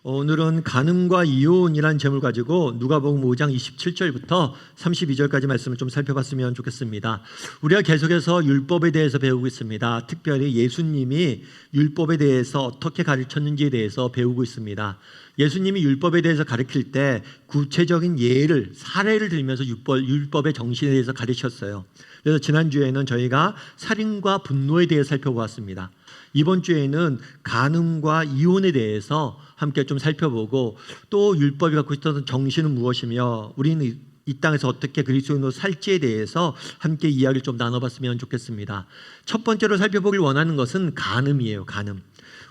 오늘은 간음과 이혼이란 제목을 가지고 누가복음 5장 27절부터 32절까지 말씀을 좀 살펴봤으면 좋겠습니다. 우리가 계속해서 율법에 대해서 배우고 있습니다. 특별히 예수님이 율법에 대해서 어떻게 가르쳤는지에 대해서 배우고 있습니다. 예수님이 율법에 대해서 가르칠 때 구체적인 예를, 사례를 들면서 율법의 정신에 대해서 가르쳤어요. 그래서 지난주에는 저희가 살인과 분노에 대해 살펴보았습니다. 이번 주에는 간음과 이혼에 대해서 함께 좀 살펴보고, 또 율법이 갖고 있었던 정신은 무엇이며 우리는 이 땅에서 어떻게 그리스도인으로 살지에 대해서 함께 이야기를 좀 나눠봤으면 좋겠습니다. 첫 번째로 살펴보길 원하는 것은 간음이에요. 간음.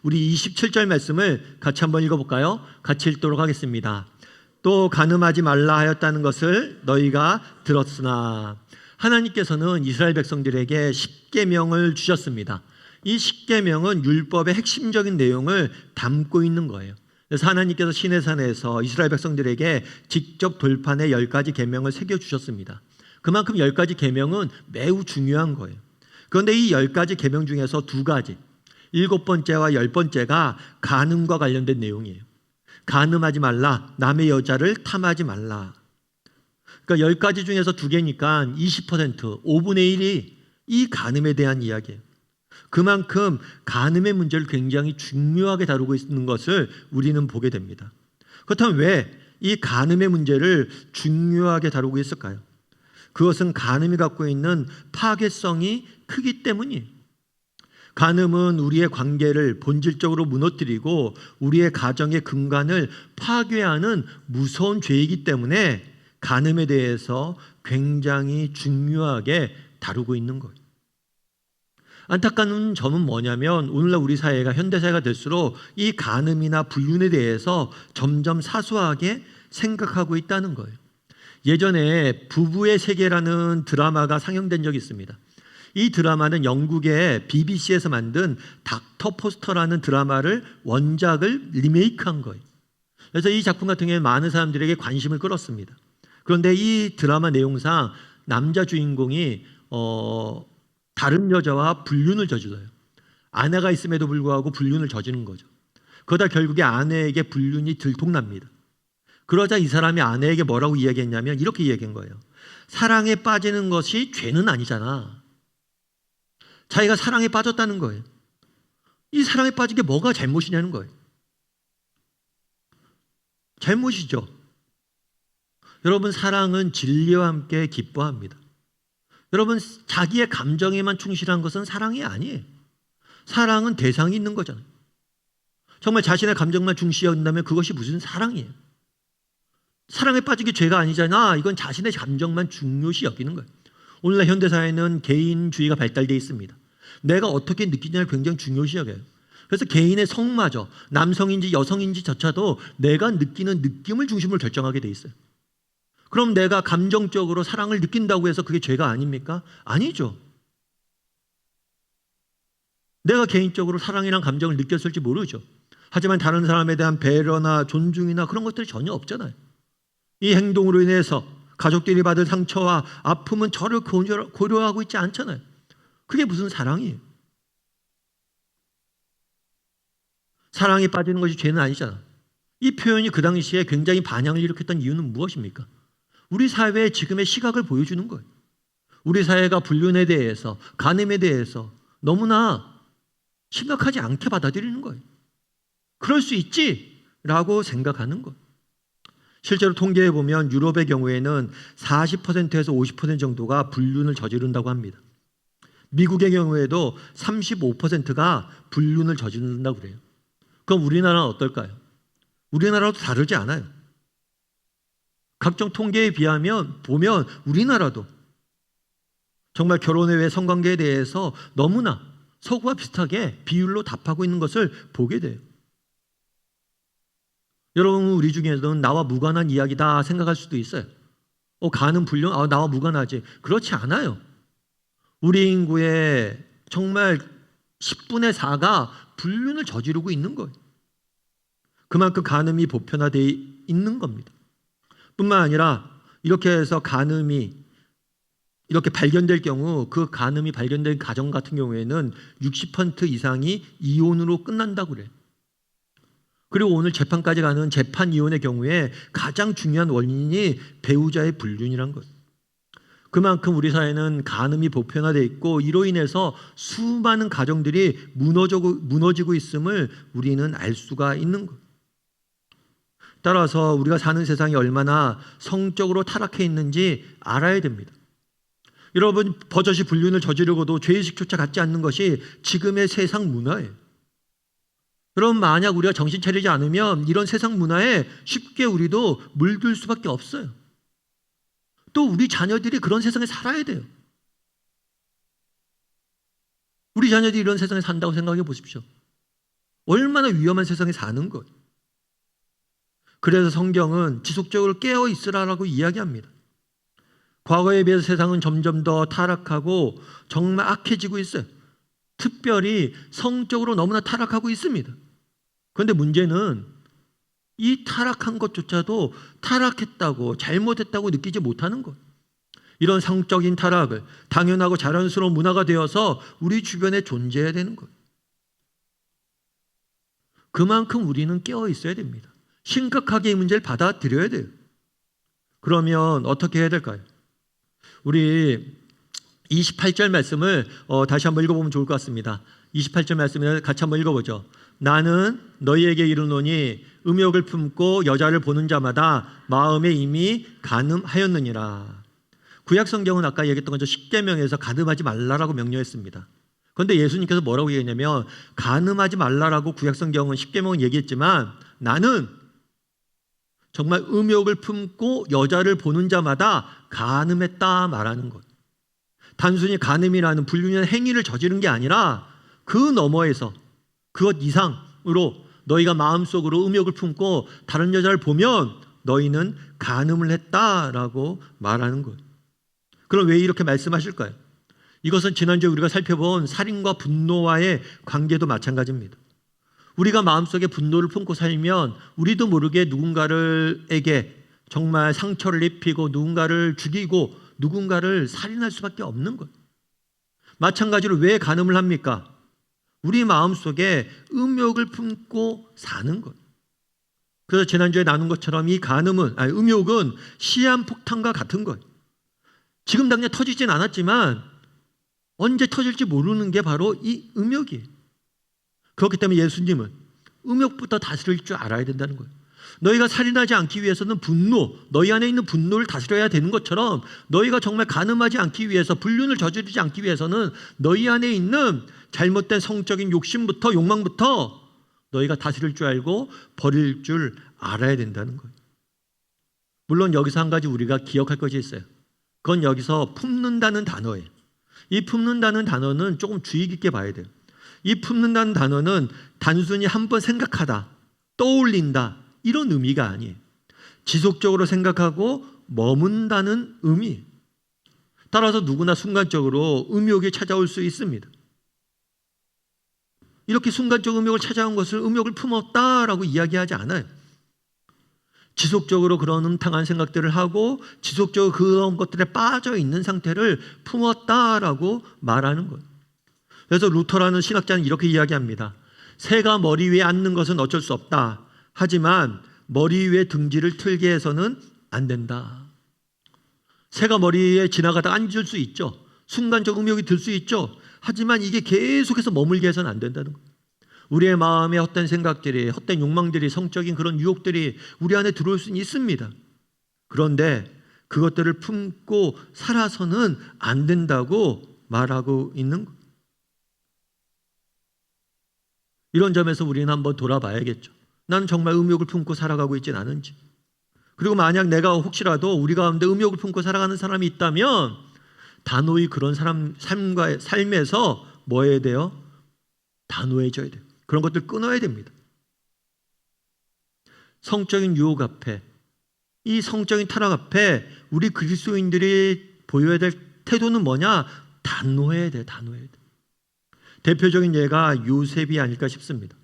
우리 27절 말씀을 같이 한번 읽어볼까요? 같이 읽도록 하겠습니다. 또 간음하지 말라 하였다는 것을 너희가 들었으나. 하나님께서는 이스라엘 백성들에게 십계명을 주셨습니다. 이 십계명은 율법의 핵심적인 내용을 담고 있는 거예요. 그래서 하나님께서 시내산에서 이스라엘 백성들에게 직접 돌판에 10가지 계명을 새겨주셨습니다. 그만큼 10가지 계명은 매우 중요한 거예요. 그런데 이 10가지 계명 중에서 2가지, 7번째와 10번째가 간음과 관련된 내용이에요. 간음하지 말라, 남의 여자를 탐하지 말라. 그러니까 10가지 중에서 2개니까 20%, 5분의 1이 이 간음에 대한 이야기예요. 그만큼 간음의 문제를 굉장히 중요하게 다루고 있는 것을 우리는 보게 됩니다. 그렇다면 왜 이 간음의 문제를 중요하게 다루고 있을까요? 그것은 간음이 갖고 있는 파괴성이 크기 때문이에요. 간음은 우리의 관계를 본질적으로 무너뜨리고 우리의 가정의 근간을 파괴하는 무서운 죄이기 때문에 간음에 대해서 굉장히 중요하게 다루고 있는 거예요. 안타까운 점은 뭐냐면 오늘날 우리 사회가 현대사회가 될수록 이 간음이나 불륜에 대해서 점점 사소하게 생각하고 있다는 거예요. 예전에 부부의 세계라는 드라마가 상영된 적이 있습니다. 이 드라마는 영국의 BBC에서 만든 닥터 포스터라는 드라마를 원작을 리메이크한 거예요. 그래서 이 작품 같은 경우에 많은 사람들에게 관심을 끌었습니다. 그런데 이 드라마 내용상 남자 주인공이 다른 여자와 불륜을 저질러요. 아내가 있음에도 불구하고 불륜을 저지르는 거죠. 그러다 결국에 아내에게 불륜이 들통납니다. 그러자 이 사람이 아내에게 뭐라고 이야기했냐면 이렇게 이야기한 거예요. 사랑에 빠지는 것이 죄는 아니잖아. 자기가 사랑에 빠졌다는 거예요. 이 사랑에 빠진 게 뭐가 잘못이냐는 거예요. 잘못이죠. 여러분, 사랑은 진리와 함께 기뻐합니다. 여러분, 자기의 감정에만 충실한 것은 사랑이 아니에요. 사랑은 대상이 있는 거잖아요. 정말 자신의 감정만 중시한다면 그것이 무슨 사랑이에요. 사랑에 빠진 게 죄가 아니잖아. 이건 자신의 감정만 중요시 여기는 거예요. 오늘날 현대사회는 개인주의가 발달되어 있습니다. 내가 어떻게 느끼냐를 굉장히 중요시 여겨요. 그래서 개인의 성마저, 남성인지 여성인지조차도 내가 느끼는 느낌을 중심으로 결정하게 돼 있어요. 그럼 내가 감정적으로 사랑을 느낀다고 해서 그게 죄가 아닙니까? 아니죠. 내가 개인적으로 사랑이란 감정을 느꼈을지 모르죠. 하지만 다른 사람에 대한 배려나 존중이나 그런 것들이 전혀 없잖아요. 이 행동으로 인해서 가족들이 받을 상처와 아픔은 저를 고려하고 있지 않잖아요. 그게 무슨 사랑이에요? 사랑에 빠지는 것이 죄는 아니잖아. 이 표현이 그 당시에 굉장히 반향을 일으켰던 이유는 무엇입니까? 우리 사회의 지금의 시각을 보여주는 거예요. 우리 사회가 불륜에 대해서, 간음에 대해서 너무나 심각하지 않게 받아들이는 거예요. 그럴 수 있지라고 생각하는 거예요. 실제로 통계해 보면 유럽의 경우에는 40%에서 50% 정도가 불륜을 저지른다고 합니다. 미국의 경우에도 35%가 불륜을 저지른다고 그래요. 그럼 우리나라는 어떨까요? 우리나라도 다르지 않아요. 각종 통계에 비하면 보면 우리나라도 정말 결혼에 외 성관계에 대해서 너무나 서구와 비슷하게 비율로 답하고 있는 것을 보게 돼요. 여러분, 우리 중에서는 나와 무관한 이야기다 생각할 수도 있어요. 간음, 불륜, 나와 무관하지. 그렇지 않아요. 우리 인구의 정말 10분의 4가 불륜을 저지르고 있는 거예요. 그만큼 간음이 보편화되어 있는 겁니다. 뿐만 아니라 이렇게 해서 간음이 이렇게 발견될 경우 그 간음이 발견된 가정 같은 경우에는 60% 이상이 이혼으로 끝난다고 그래요. 그리고 오늘 재판까지 가는 재판 이혼의 경우에 가장 중요한 원인이 배우자의 불륜이란 것. 그만큼 우리 사회는 간음이 보편화되어 있고 이로 인해서 수많은 가정들이 무너지고 있음을 우리는 알 수가 있는 것. 따라서 우리가 사는 세상이 얼마나 성적으로 타락해 있는지 알아야 됩니다. 여러분, 버젓이 불륜을 저지르고도 죄의식조차 갖지 않는 것이 지금의 세상 문화예요. 여러분, 만약 우리가 정신 차리지 않으면 이런 세상 문화에 쉽게 우리도 물들 수밖에 없어요. 또 우리 자녀들이 그런 세상에 살아야 돼요. 우리 자녀들이 이런 세상에 산다고 생각해 보십시오. 얼마나 위험한 세상에 사는 것. 그래서 성경은 지속적으로 깨어 있으라라고 이야기합니다. 과거에 비해서 세상은 점점 더 타락하고 정말 악해지고 있어요. 특별히 성적으로 너무나 타락하고 있습니다. 그런데 문제는 이 타락한 것조차도 타락했다고 잘못했다고 느끼지 못하는 것. 이런 성적인 타락을 당연하고 자연스러운 문화가 되어서 우리 주변에 존재해야 되는 것. 그만큼 우리는 깨어 있어야 됩니다. 심각하게 이 문제를 받아들여야 돼요. 그러면 어떻게 해야 될까요? 우리 28절 말씀을 다시 한번 읽어보면 좋을 것 같습니다. 28절 말씀을 같이 한번 읽어보죠. 나는 너희에게 이르노니 음욕을 품고 여자를 보는 자마다 마음에 이미 간음하였느니라. 구약 성경은 아까 얘기했던 것처럼 십계명에서 간음하지 말라라고 명령했습니다. 그런데 예수님께서 뭐라고 얘기했냐면 간음하지 말라라고 구약 성경은 십계명은 얘기했지만 나는 정말 음욕을 품고 여자를 보는 자마다 간음했다 말하는 것. 단순히 간음이라는 불륜의 행위를 저지른 게 아니라 그 너머에서 그것 이상으로 너희가 마음속으로 음욕을 품고 다른 여자를 보면 너희는 간음을 했다라고 말하는 것. 그럼 왜 이렇게 말씀하실까요? 이것은 지난주에 우리가 살펴본 살인과 분노와의 관계도 마찬가지입니다. 우리가 마음속에 분노를 품고 살면 우리도 모르게 누군가에게 정말 상처를 입히고 누군가를 죽이고 누군가를 살인할 수밖에 없는 것. 마찬가지로 왜 간음을 합니까? 우리 마음속에 음욕을 품고 사는 것. 그래서 지난주에 나눈 것처럼 이 음욕은 시한폭탄과 같은 것. 지금 당장 터지진 않았지만 언제 터질지 모르는 게 바로 이 음욕이에요. 그렇기 때문에 예수님은 음욕부터 다스릴 줄 알아야 된다는 거예요. 너희가 살인하지 않기 위해서는 너희 안에 있는 분노를 다스려야 되는 것처럼 너희가 정말 간음하지 않기 위해서 불륜을 저지르지 않기 위해서는 너희 안에 있는 잘못된 성적인 욕망부터 너희가 다스릴 줄 알고 버릴 줄 알아야 된다는 거예요. 물론 여기서 한 가지 우리가 기억할 것이 있어요. 그건 여기서 품는다는 단어예요. 이 품는다는 단어는 조금 주의 깊게 봐야 돼요. 이 품는다는 단어는 단순히 한번 생각하다, 떠올린다 이런 의미가 아니에요. 지속적으로 생각하고 머문다는 의미. 따라서 누구나 순간적으로 음욕이 찾아올 수 있습니다. 이렇게 순간적 음욕을 찾아온 것을 음욕을 품었다라고 이야기하지 않아요. 지속적으로 그런 음탕한 생각들을 하고 지속적으로 그런 것들에 빠져 있는 상태를 품었다라고 말하는 거예요. 그래서 루터라는 신학자는 이렇게 이야기합니다. 새가 머리 위에 앉는 것은 어쩔 수 없다. 하지만 머리 위에 등지를 틀게 해서는 안 된다. 새가 머리에 지나가다 앉을 수 있죠. 순간적 음욕이 들 수 있죠. 하지만 이게 계속해서 머물게 해서는 안 된다는 거예요. 우리의 마음에 헛된 생각들이, 헛된 욕망들이, 성적인 그런 유혹들이 우리 안에 들어올 수는 있습니다. 그런데 그것들을 품고 살아서는 안 된다고 말하고 있는 거예요. 이런 점에서 우리는 한번 돌아봐야겠죠. 나는 정말 음욕을 품고 살아가고 있진 않은지. 그리고 만약 내가 혹시라도 우리 가운데 음욕을 품고 살아가는 사람이 있다면 단호히 그런 사람 삶에서 뭐 해야 돼요? 단호해져야 돼요. 그런 것들 끊어야 됩니다. 성적인 유혹 앞에, 이 성적인 타락 앞에 우리 그리스도인들이 보여야 될 태도는 뭐냐? 단호해야 돼요. 단호해야 돼요. 대표적인 예가 요셉이 아닐까 싶습니다.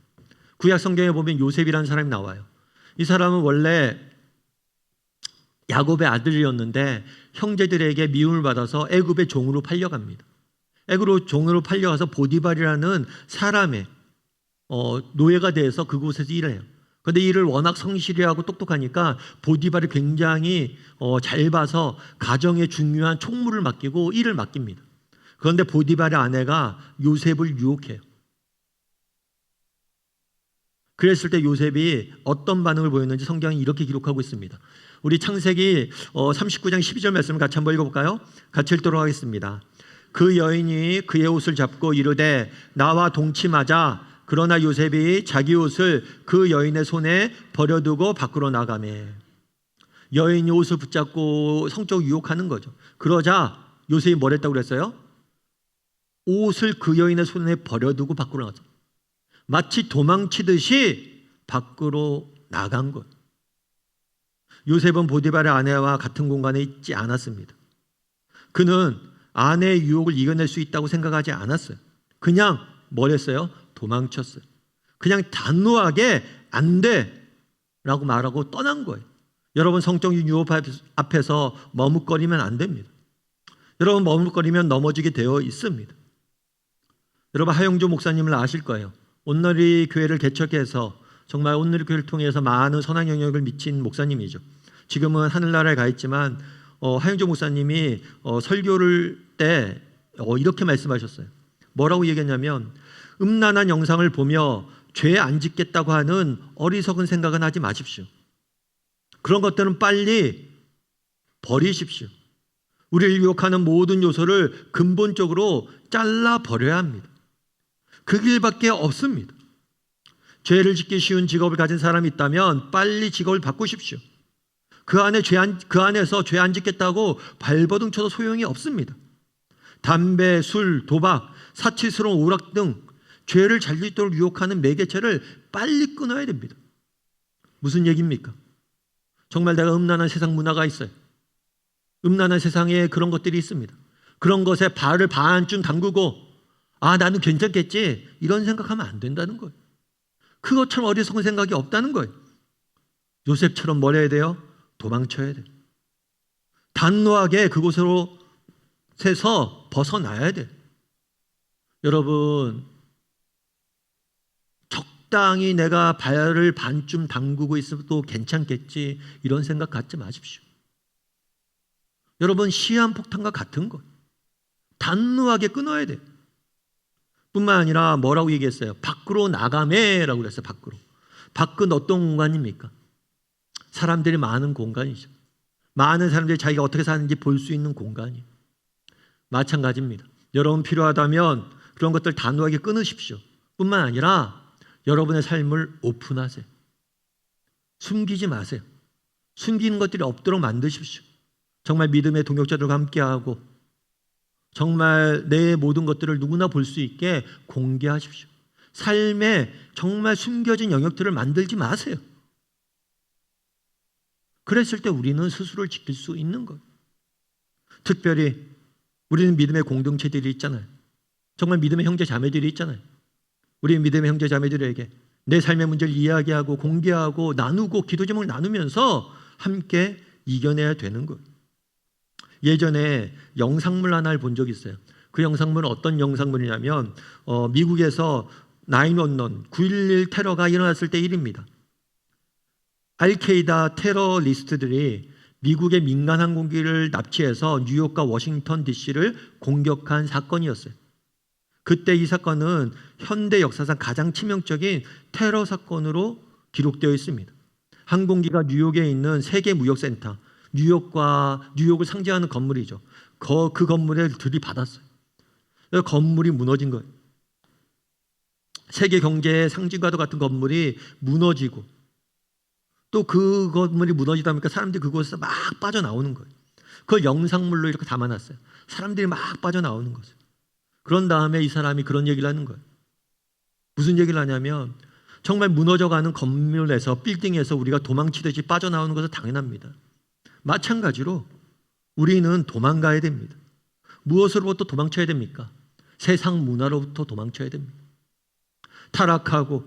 구약 성경에 보면 요셉이라는 사람이 나와요. 이 사람은 원래 야곱의 아들이었는데 형제들에게 미움을 받아서 애굽의 종으로 팔려갑니다. 애굽으로 종으로 팔려가서 보디발이라는 사람의 노예가 돼서 그곳에서 일해요. 그런데 일을 워낙 성실히 하고 똑똑하니까 보디발이 굉장히 잘 봐서 가정의 중요한 총무를 맡기고 일을 맡깁니다. 그런데 보디발의 아내가 요셉을 유혹해요. 그랬을 때 요셉이 어떤 반응을 보였는지 성경이 이렇게 기록하고 있습니다. 우리 창세기 39장 12절 말씀을 같이 한번 읽어볼까요? 같이 읽도록 하겠습니다. 그 여인이 그의 옷을 잡고 이르되 나와 동침하자. 그러나 요셉이 자기 옷을 그 여인의 손에 버려두고 밖으로 나가매. 여인이 옷을 붙잡고 성적으로 유혹하는 거죠. 그러자 요셉이 뭘 했다고 그랬어요? 옷을 그 여인의 손에 버려두고 밖으로 나갔어. 마치 도망치듯이 밖으로 나간 것. 요셉은 보디발의 아내와 같은 공간에 있지 않았습니다. 그는 아내의 유혹을 이겨낼 수 있다고 생각하지 않았어요. 그냥 뭘 했어요? 도망쳤어요. 그냥 단호하게 안 돼 라고 말하고 떠난 거예요. 여러분, 성적인 유혹 앞에서 머뭇거리면 안 됩니다. 여러분, 머뭇거리면 넘어지게 되어 있습니다. 여러분, 하영조 목사님을 아실 거예요. 온누리 교회를 개척해서 정말 온누리 교회를 통해서 많은 선한 영향을 미친 목사님이죠. 지금은 하늘나라에 가 있지만 하영조 목사님이 설교를 때 이렇게 말씀하셨어요. 뭐라고 얘기했냐면 음란한 영상을 보며 죄 안 짓겠다고 하는 어리석은 생각은 하지 마십시오. 그런 것들은 빨리 버리십시오. 우리를 유혹하는 모든 요소를 근본적으로 잘라 버려야 합니다. 그 길밖에 없습니다. 죄를 짓기 쉬운 직업을 가진 사람이 있다면 빨리 직업을 바꾸십시오. 그 안에서 죄 안 짓겠다고 발버둥 쳐도 소용이 없습니다. 담배, 술, 도박, 사치스러운 오락 등 죄를 잘 짓도록 유혹하는 매개체를 빨리 끊어야 됩니다. 무슨 얘기입니까? 정말 내가 음란한 세상 문화가 있어요. 음란한 세상에 그런 것들이 있습니다. 그런 것에 발을 반쯤 담그고 나는 괜찮겠지 이런 생각하면 안 된다는 거예요. 그것처럼 어리석은 생각이 없다는 거예요. 요셉처럼 뭘 해야 돼요? 도망쳐야 돼요. 단호하게 그곳으로 새서 벗어나야 돼요. 여러분, 적당히 내가 발을 반쯤 담그고 있어도 괜찮겠지 이런 생각 갖지 마십시오. 여러분, 시한폭탄과 같은 거예요. 단호하게 끊어야 돼요. 뿐만 아니라 뭐라고 얘기했어요? 밖으로 나가매라고 그랬어요. 밖으로. 밖은 어떤 공간입니까? 사람들이 많은 공간이죠. 많은 사람들이 자기가 어떻게 사는지 볼 수 있는 공간이에요. 마찬가지입니다. 여러분, 필요하다면 그런 것들 단호하게 끊으십시오. 뿐만 아니라 여러분의 삶을 오픈하세요. 숨기지 마세요. 숨기는 것들이 없도록 만드십시오. 정말 믿음의 동역자들과 함께하고 정말 내 모든 것들을 누구나 볼 수 있게 공개하십시오. 삶에 정말 숨겨진 영역들을 만들지 마세요. 그랬을 때 우리는 스스로를 지킬 수 있는 거예요. 특별히 우리는 믿음의 공동체들이 있잖아요. 정말 믿음의 형제 자매들이 있잖아요. 우리 믿음의 형제 자매들에게 내 삶의 문제를 이야기하고 공개하고 나누고 기도 제목을 나누면서 함께 이겨내야 되는 거예요. 예전에 영상물 하나를 본 적이 있어요. 그 영상물은 어떤 영상물이냐면 미국에서 911, 9.11 테러가 일어났을 때 일입니다. 알케이다 테러리스트들이 미국의 민간 항공기를 납치해서 뉴욕과 워싱턴 DC를 공격한 사건이었어요. 그때 이 사건은 현대 역사상 가장 치명적인 테러 사건으로 기록되어 있습니다. 항공기가 뉴욕에 있는 세계무역센터, 뉴욕을 상징하는 건물이죠. 그 건물에 들이받았어요. 그래서 건물이 무너진 거예요. 세계 경제의 상징과도 같은 건물이 무너지고 또 그 건물이 무너지다 보니까 사람들이 그곳에서 막 빠져나오는 거예요. 그걸 영상물로 이렇게 담아놨어요. 사람들이 막 빠져나오는 거죠. 그런 다음에 이 사람이 그런 얘기를 하는 거예요. 무슨 얘기를 하냐면 정말 무너져가는 건물에서 빌딩에서 우리가 도망치듯이 빠져나오는 것은 당연합니다. 마찬가지로 우리는 도망가야 됩니다. 무엇으로부터 도망쳐야 됩니까? 세상 문화로부터 도망쳐야 됩니다. 타락하고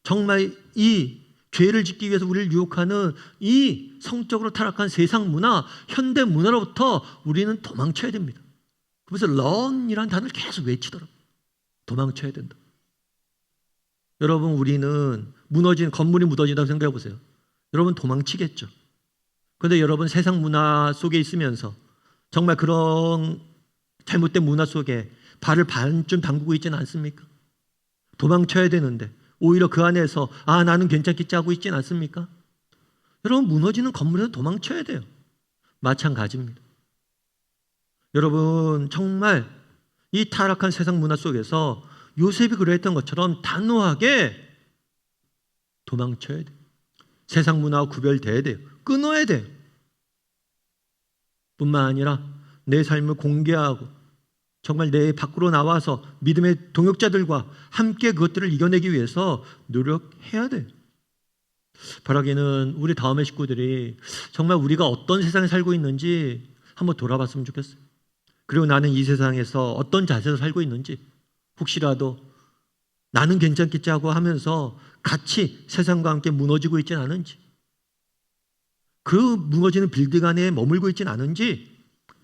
정말 이 죄를 짓기 위해서 우리를 유혹하는 이 성적으로 타락한 세상 문화, 현대 문화로부터 우리는 도망쳐야 됩니다. 그래서 run이라는 단어를 계속 외치더라고요. 도망쳐야 된다. 여러분, 우리는 무너진 건물이 무너진다고 생각해 보세요. 여러분 도망치겠죠. 그런데 여러분 세상 문화 속에 있으면서 정말 그런 잘못된 문화 속에 발을 반쯤 담그고 있지는 않습니까? 도망쳐야 되는데 오히려 그 안에서 나는 괜찮겠지 하고 있지는 않습니까? 여러분, 무너지는 건물에서 도망쳐야 돼요. 마찬가지입니다. 여러분, 정말 이 타락한 세상 문화 속에서 요셉이 그랬던 것처럼 단호하게 도망쳐야 돼요. 세상 문화와 구별돼야 돼요. 끊어야 돼요. 뿐만 아니라 내 삶을 공개하고 정말 내 밖으로 나와서 믿음의 동역자들과 함께 그것들을 이겨내기 위해서 노력해야 돼요. 바라기는 우리 다음의 식구들이 정말 우리가 어떤 세상에 살고 있는지 한번 돌아봤으면 좋겠어요. 그리고 나는 이 세상에서 어떤 자세로 살고 있는지, 혹시라도 나는 괜찮겠지 하고 하면서 같이 세상과 함께 무너지고 있지는 않은지, 그 무너지는 빌딩 안에 머물고 있지는 않은지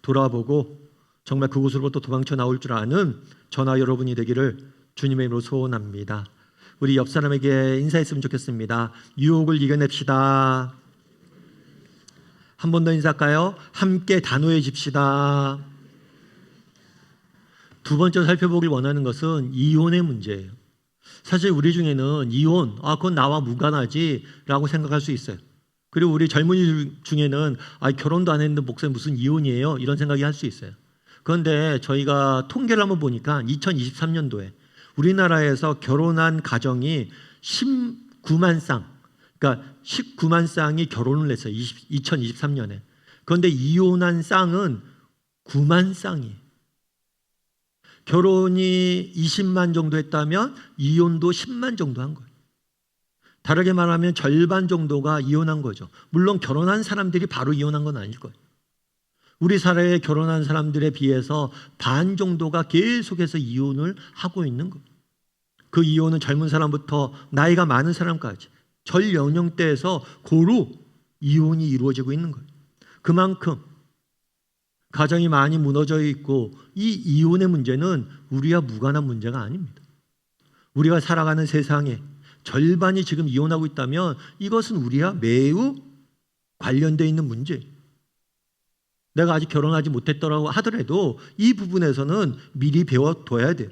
돌아보고 정말 그곳으로부터 도망쳐 나올 줄 아는 저나 여러분이 되기를 주님의 이름으로 소원합니다. 우리 옆 사람에게 인사했으면 좋겠습니다. 유혹을 이겨냅시다. 한 번 더 인사할까요? 함께 단호해집시다. 두 번째로 살펴보길 원하는 것은 이혼의 문제예요. 사실 우리 중에는 이혼, 그건 나와 무관하지 라고 생각할 수 있어요. 그리고 우리 젊은이 중에는 결혼도 안 했는데 목사님 무슨 이혼이에요? 이런 생각이 할 수 있어요. 그런데 저희가 통계를 한번 보니까 2023년도에 우리나라에서 결혼한 가정이 19만 쌍, 그러니까 19만 쌍이 결혼을 했어요. 2023년에. 그런데 이혼한 쌍은 9만 쌍이에요. 결혼이 20만 정도 했다면 이혼도 10만 정도 한 거예요. 다르게 말하면 절반 정도가 이혼한 거죠. 물론 결혼한 사람들이 바로 이혼한 건 아닐 거예요. 우리 사회에 결혼한 사람들에 비해서 반 정도가 계속해서 이혼을 하고 있는 거예요. 그 이혼은 젊은 사람부터 나이가 많은 사람까지 전 연령대에서 고루 이혼이 이루어지고 있는 거예요. 그만큼 가정이 많이 무너져 있고 이 이혼의 문제는 우리와 무관한 문제가 아닙니다. 우리가 살아가는 세상에 절반이 지금 이혼하고 있다면 이것은 우리와 매우 관련되어 있는 문제예요. 내가 아직 결혼하지 못했더라고 하더라도 이 부분에서는 미리 배워둬야 돼요.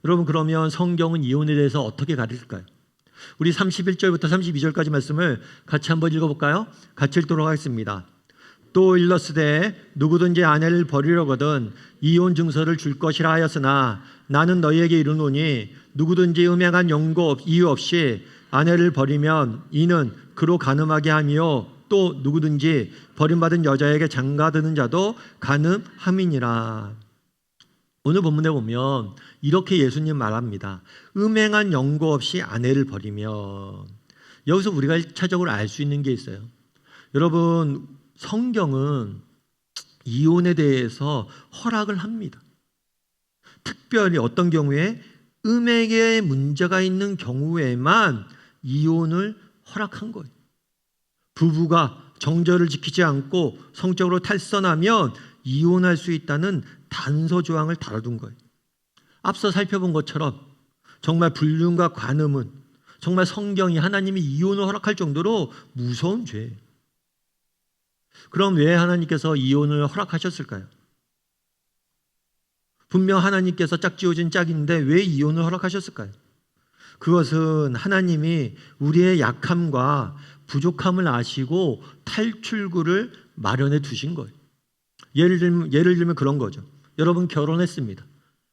여러분, 그러면 성경은 이혼에 대해서 어떻게 가르칠까요? 우리 31절부터 32절까지 말씀을 같이 한번 읽어볼까요? 같이 읽도록 하겠습니다. 또 일러스되 누구든지 아내를 버리려거든 이혼 증서를 줄 것이라 하였으나 나는 너희에게 이르노니 누구든지 음행한 이유 없이 아내를 버리면 이는 그로 간음하게 하며 또 누구든지 버림받은 여자에게 장가드는 자도 간음함이니라. 오늘 본문에 보면 이렇게 예수님 말합니다. 음행한 연고 없이 아내를 버리면, 여기서 우리가 1차적으로 알 수 있는 게 있어요. 여러분, 성경은 이혼에 대해서 허락을 합니다. 특별히 어떤 경우에 음행에 문제가 있는 경우에만 이혼을 허락한 거예요. 부부가 정절을 지키지 않고 성적으로 탈선하면 이혼할 수 있다는 단서 조항을 달아둔 거예요. 앞서 살펴본 것처럼 정말 불륜과 간음은 정말 성경이 하나님이 이혼을 허락할 정도로 무서운 죄예요. 그럼 왜 하나님께서 이혼을 허락하셨을까요? 분명 하나님께서 짝지어진 짝인데 왜 이혼을 허락하셨을까요? 그것은 하나님이 우리의 약함과 부족함을 아시고 탈출구를 마련해 두신 거예요. 예를 들면 그런 거죠. 여러분 결혼했습니다.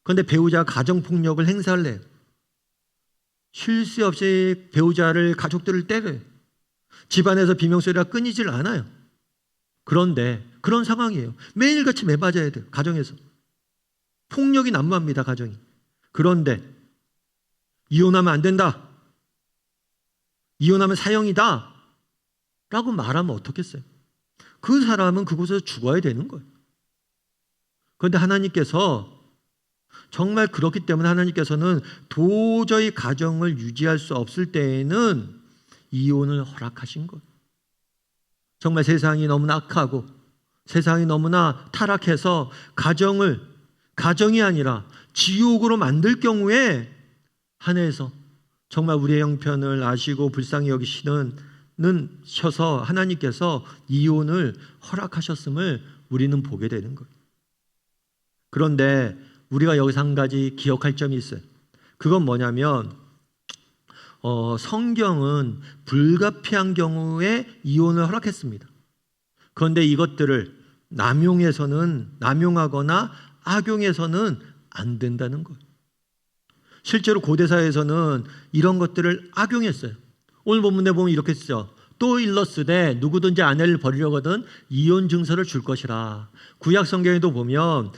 그런데 배우자가 가정폭력을 행사를 해요. 쉴 새 없이 배우자를, 가족들을 때려요. 집안에서 비명소리가 끊이질 않아요. 그런데 그런 상황이에요. 매일같이 매맞아야 돼요. 가정에서. 폭력이 난무합니다. 가정이. 그런데 이혼하면 안 된다. 이혼하면 사형이다. 라고 말하면 어떻겠어요? 그 사람은 그곳에서 죽어야 되는 거예요. 그런데 하나님께서 정말 그렇기 때문에 하나님께서는 도저히 가정을 유지할 수 없을 때에는 이혼을 허락하신 거예요. 정말 세상이 너무나 악하고 세상이 너무나 타락해서 가정이 아니라 지옥으로 만들 경우에 하늘에서 정말 우리의 형편을 아시고 불쌍히 여기시는 셔서 하나님께서 이혼을 허락하셨음을 우리는 보게 되는 거예요. 그런데 우리가 여기서 한 가지 기억할 점이 있어요. 그건 뭐냐면 성경은 불가피한 경우에 이혼을 허락했습니다. 그런데 이것들을 남용하거나 악용해서는 안 된다는 거예요. 실제로 고대사에서는 이런 것들을 악용했어요. 오늘 본문에 보면 이렇게 쓰죠. 또 일렀으되 누구든지 아내를 버리려거든 이혼 증서를 줄 것이라. 구약 성경에도 보면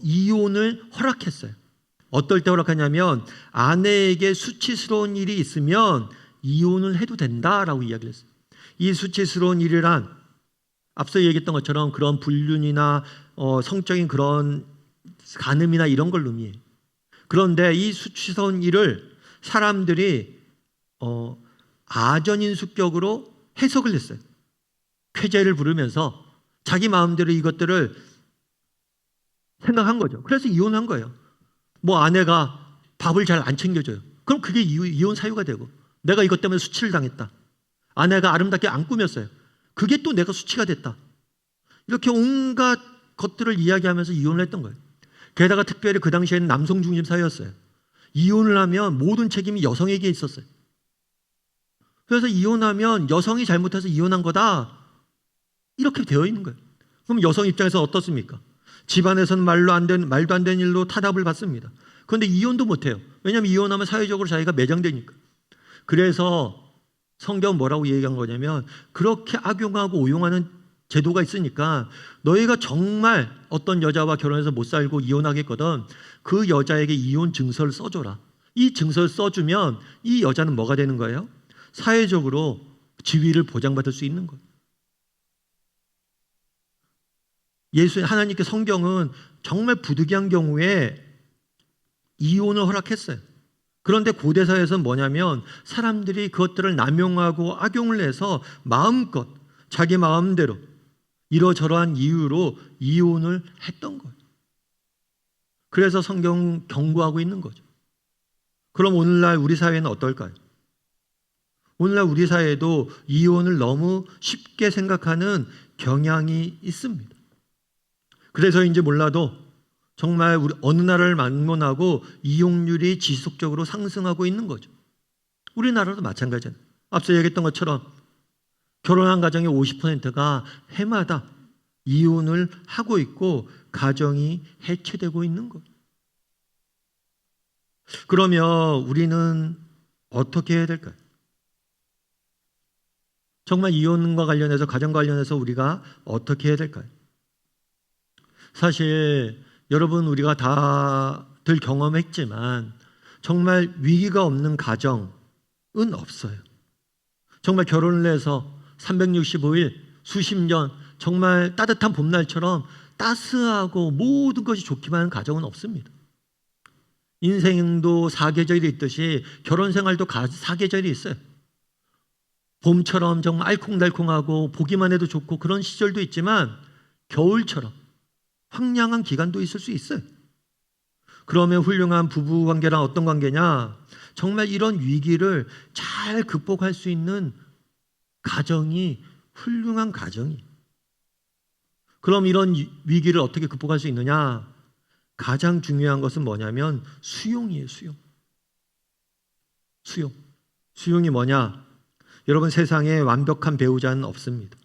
이혼을 허락했어요. 어떨 때 허락하냐면 아내에게 수치스러운 일이 있으면 이혼을 해도 된다라고 이야기를 했어요. 이 수치스러운 일이란 앞서 얘기했던 것처럼 그런 불륜이나 성적인 그런 간음이나 이런 걸 의미해요. 그런데 이 수치스러운 일을 사람들이 아전인수격으로 해석을 했어요. 쾌재를 부르면서 자기 마음대로 이것들을 생각한 거죠. 그래서 이혼한 거예요. 뭐 아내가 밥을 잘 안 챙겨줘요. 그럼 그게 이혼 사유가 되고, 내가 이것 때문에 수치를 당했다. 아내가 아름답게 안 꾸몄어요. 그게 또 내가 수치가 됐다. 이렇게 온갖 것들을 이야기하면서 이혼을 했던 거예요. 게다가 특별히 그 당시에는 남성 중심 사회였어요. 이혼을 하면 모든 책임이 여성에게 있었어요. 그래서 이혼하면 여성이 잘못해서 이혼한 거다, 이렇게 되어 있는 거예요. 그럼 여성 입장에서 어떻습니까? 집안에서는 말도 안 되는 일로 타답을 받습니다. 그런데 이혼도 못해요. 왜냐하면 이혼하면 사회적으로 자기가 매장되니까. 그래서 성경은 뭐라고 얘기한 거냐면, 그렇게 악용하고 오용하는 제도가 있으니까 너희가 정말 어떤 여자와 결혼해서 못 살고 이혼하겠거든, 그 여자에게 이혼 증서를 써줘라. 이 증서를 써주면 이 여자는 뭐가 되는 거예요? 사회적으로 지위를 보장받을 수 있는 거예요. 하나님께 성경은 정말 부득이한 경우에 이혼을 허락했어요. 그런데 고대사에서는 뭐냐면 사람들이 그것들을 남용하고 악용을 해서 마음껏 자기 마음대로 이러저러한 이유로 이혼을 했던 거예요. 그래서 성경은 경고하고 있는 거죠. 그럼 오늘날 우리 사회는 어떨까요? 오늘날 우리 사회도 이혼을 너무 쉽게 생각하는 경향이 있습니다. 그래서인지 몰라도 정말 우리 어느 나라를 막론하고 이혼율이 지속적으로 상승하고 있는 거죠. 우리나라도 마찬가지잖아요. 앞서 얘기했던 것처럼 결혼한 가정의 50%가 해마다 이혼을 하고 있고 가정이 해체되고 있는 거예요. 그러면 우리는 어떻게 해야 될까요? 정말 이혼과 관련해서, 가정과 관련해서 우리가 어떻게 해야 될까요? 사실 여러분, 우리가 다들 경험했지만 정말 위기가 없는 가정은 없어요. 정말 결혼을 해서 365일 수십 년 정말 따뜻한 봄날처럼 따스하고 모든 것이 좋기만 하는 가정은 없습니다. 인생도 사계절이 있듯이 결혼 생활도 사계절이 있어요. 봄처럼 정말 알콩달콩하고 보기만 해도 좋고 그런 시절도 있지만 겨울처럼 황량한 기간도 있을 수 있어요. 그러면 훌륭한 부부 관계란 어떤 관계냐? 정말 이런 위기를 잘 극복할 수 있는 가정이 훌륭한 가정이. 그럼 이런 위기를 어떻게 극복할 수 있느냐? 가장 중요한 것은 뭐냐면 수용이에요. 수용이 뭐냐? 여러분, 세상에 완벽한 배우자는 없습니다.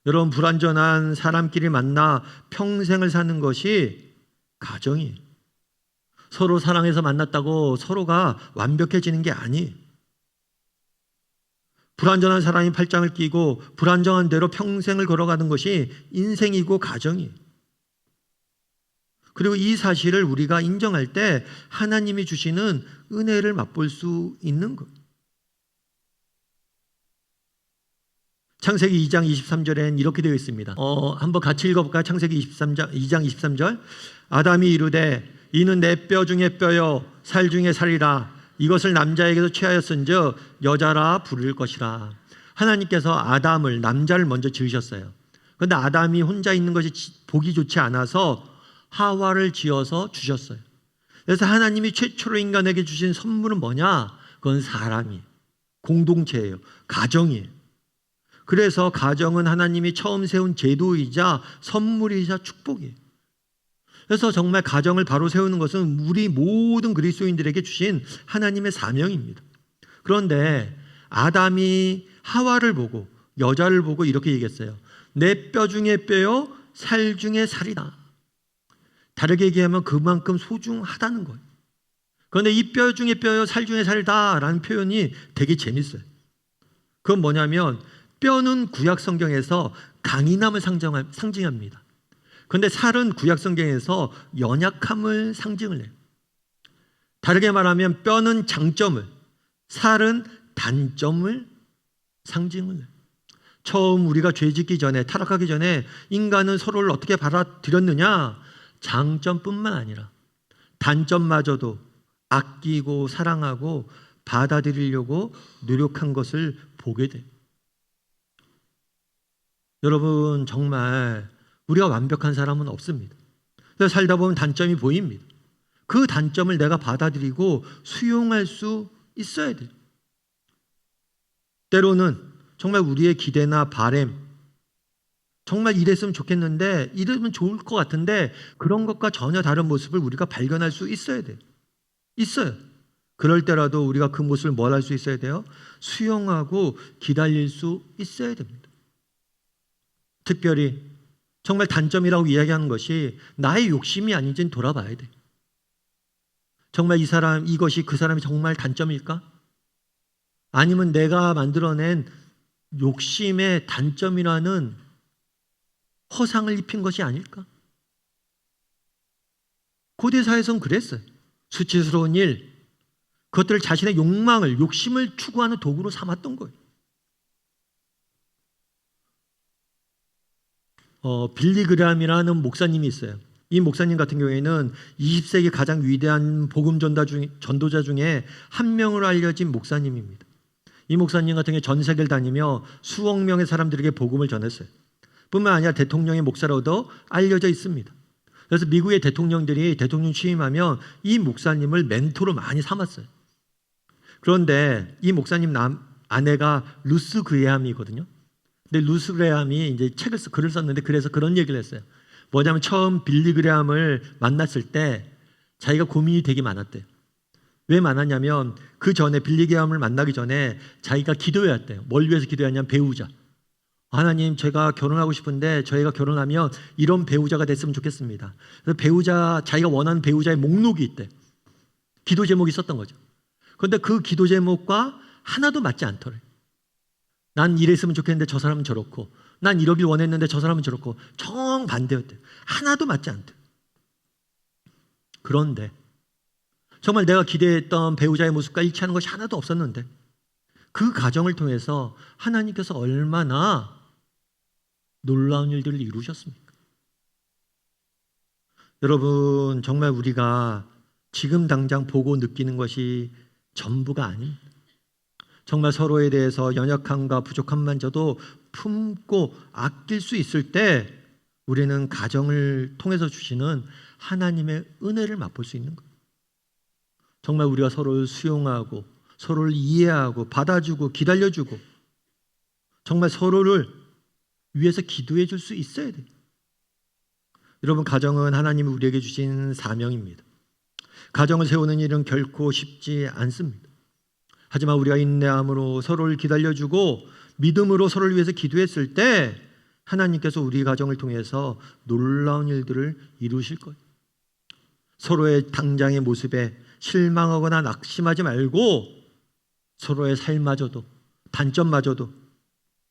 여러분, 불완전한 사람끼리 만나 평생을 사는 것이 가정이에요. 서로 사랑해서 만났다고 서로가 완벽해지는 게 아니에요. 불완전한 사람이 팔짱을 끼고 불안정한 대로 평생을 걸어가는 것이 인생이고 가정이에요. 그리고 이 사실을 우리가 인정할 때 하나님이 주시는 은혜를 맛볼 수 있는 것. 창세기 2장 23절엔 이렇게 되어 있습니다. 한번 같이 읽어볼까요? 창세기 2장 23절. 아담이 이르되 이는 내 뼈 중에 뼈요 살 중에 살이라. 이것을 남자에게서 취하였은즉 여자라 부를 것이라. 하나님께서 아담을, 남자를 먼저 지으셨어요. 그런데 아담이 혼자 있는 것이 보기 좋지 않아서 하와를 지어서 주셨어요. 그래서 하나님이 최초로 인간에게 주신 선물은 뭐냐? 그건 사람이에요. 공동체예요. 가정이에요. 그래서 가정은 하나님이 처음 세운 제도이자 선물이자 축복이에요. 그래서 정말 가정을 바로 세우는 것은 우리 모든 그리스도인들에게 주신 하나님의 사명입니다. 그런데 아담이 하와를 보고, 여자를 보고 이렇게 얘기했어요. 내 뼈 중에 뼈요, 살 중에 살이다. 다르게 얘기하면 그만큼 소중하다는 거예요. 그런데 이 뼈 중에 뼈요, 살 중에 살다라는 표현이 되게 재밌어요. 그건 뭐냐면 뼈는 구약 성경에서 강인함을 상징합니다. 그런데 살은 구약 성경에서 연약함을 상징을 해요. 다르게 말하면 뼈는 장점을, 살은 단점을 상징을 해요. 처음 우리가 죄짓기 전에, 타락하기 전에 인간은 서로를 어떻게 받아들였느냐? 장점뿐만 아니라 단점마저도 아끼고 사랑하고 받아들이려고 노력한 것을 보게 돼요. 여러분, 정말 우리가 완벽한 사람은 없습니다. 그래서 살다 보면 단점이 보입니다. 그 단점을 내가 받아들이고 수용할 수 있어야 돼요. 때로는 정말 우리의 기대나 바램, 정말 이랬으면 좋겠는데, 이러면 좋을 것 같은데 그런 것과 전혀 다른 모습을 우리가 발견할 수 있어야 돼요. 있어요. 그럴 때라도 우리가 그 모습을 뭘 할 수 있어야 돼요? 수용하고 기다릴 수 있어야 됩니다. 특별히 정말 단점이라고 이야기하는 것이 나의 욕심이 아닌지는 돌아봐야 돼. 정말 이 사람, 이것이 그 사람이 정말 단점일까? 아니면 내가 만들어낸 욕심의 단점이라는 허상을 입힌 것이 아닐까? 고대사에서는 그랬어요. 수치스러운 일, 그것들을 자신의 욕망을, 욕심을 추구하는 도구로 삼았던 거예요. 빌리 그레함이라는 목사님이 있어요. 이 목사님 같은 경우에는 20세기 가장 위대한 복음 전도자 중에 한 명으로 알려진 목사님입니다. 이 목사님 같은 경우에 전 세계를 다니며 수억 명의 사람들에게 복음을 전했어요. 뿐만 아니라 대통령의 목사로도 알려져 있습니다. 그래서 미국의 대통령들이 대통령 취임하면 이 목사님을 멘토로 많이 삼았어요. 그런데 이 목사님 아내가 루스 그레함이거든요. 근데 루스 그레함이 이제 글을 썼는데, 그래서 그런 얘기를 했어요. 뭐냐면 처음 빌리 그레함을 만났을 때 자기가 고민이 되게 많았대요. 왜 많았냐면 그 전에 빌리 그레함을 만나기 전에 자기가 기도해왔대요. 뭘 위해서 기도했냐면 배우자. 하나님, 제가 결혼하고 싶은데 저희가 결혼하면 이런 배우자가 됐으면 좋겠습니다. 그래서 자기가 원하는 배우자의 목록이 있대. 기도 제목이 있었던 거죠. 그런데 그 기도 제목과 하나도 맞지 않더래. 난 이랬으면 좋겠는데 저 사람은 저렇고, 난 이러길 원했는데 저 사람은 저렇고, 정반대였대. 하나도 맞지 않대. 그런데 정말 내가 기대했던 배우자의 모습과 일치하는 것이 하나도 없었는데, 그 과정을 통해서 하나님께서 얼마나 놀라운 일들을 이루셨습니까? 여러분, 정말 우리가 지금 당장 보고 느끼는 것이 전부가 아닙니다. 정말 서로에 대해서 연약함과 부족함만저도 품고 아낄 수 있을 때 우리는 가정을 통해서 주시는 하나님의 은혜를 맛볼 수 있는 거예요. 정말 우리가 서로를 수용하고 서로를 이해하고 받아주고 기다려주고 정말 서로를 위해서 기도해 줄 수 있어야 돼요. 여러분, 가정은 하나님이 우리에게 주신 사명입니다. 가정을 세우는 일은 결코 쉽지 않습니다. 하지만 우리가 인내함으로 서로를 기다려주고 믿음으로 서로를 위해서 기도했을 때 하나님께서 우리 가정을 통해서 놀라운 일들을 이루실 거예요. 서로의 당장의 모습에 실망하거나 낙심하지 말고 서로의 삶마저도, 단점마저도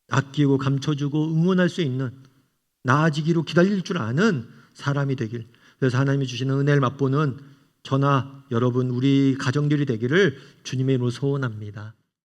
아끼고 감춰주고 응원할 수 있는, 나아지기로 기다릴 줄 아는 사람이 되길, 그래서 하나님이 주시는 은혜를 맛보는 저나 여러분, 우리 가정들이 되기를 주님의 이름으로 소원합니다.